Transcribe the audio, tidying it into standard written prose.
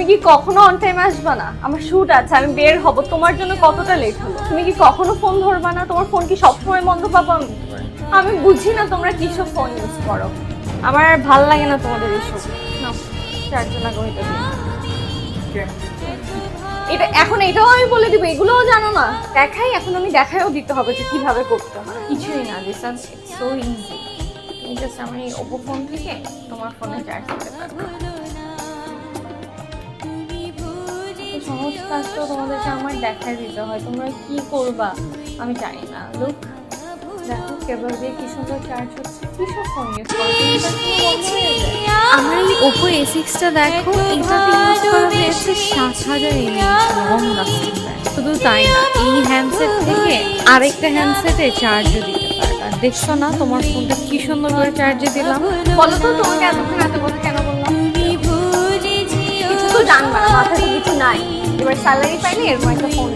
তুমি কি কখনো অন টাইম আসবা না? আমার শুট আছে, আমি বের হব, তোমার জন্য কতটা লেট হলো। তুমি কি কখনো ফোন ধরবা না? তোমার ফোন কি সবসময় বন্ধ পাবো আমি? আমি বুঝি না তোমরা কিসব ফোন ইউজ করো। আমার আর ভাল লাগে না তোমাদের এইসব। নাও, চারজন আগে ওইটা দিই। এটা এখন এটাও আমি বলে দিব, এগুলোও জানো না? দেখাই, এখন আমি দেখাইও দিতে হবে যে কিভাবে করতে হয়। কিছুই না, দিস ইজ সো ইজি। তুমি জাস্ট আমার এই ওপো ফোন থেকে তোমার ফোনে চার্জ দিতে পারবে। সহজ কাজটা তোমাদেরকে আমার দেখাই দিতে হয়, তোমরা কি করবা আমি জানি না। লুক, দেখো কেবল দিয়ে কি সুন্দর চার্জ হচ্ছে। কি সব ফোন ইউজ করো? আমার এই Oppo A6টা দেখো, এটাতে ইউজ করা হয়েছে 7000 mAh লং লাস্টিং ব্যাটারি। শুধু তাই না, এই হ্যান্ডসেট থেকে আরেকটা হ্যান্ডসেটে চার্জও দিতে পারবা। দেখছো না তোমার ফোনটা কি সুন্দর করে চার্জে দিলাম। বলো তো তোমাকে এতক্ষণ এত কথা কেন বললাম? কিছু তো জানবা না, মাথায় তো কিছু নাই। এবার স্যালারি পাইলে এরকম একটা ফোন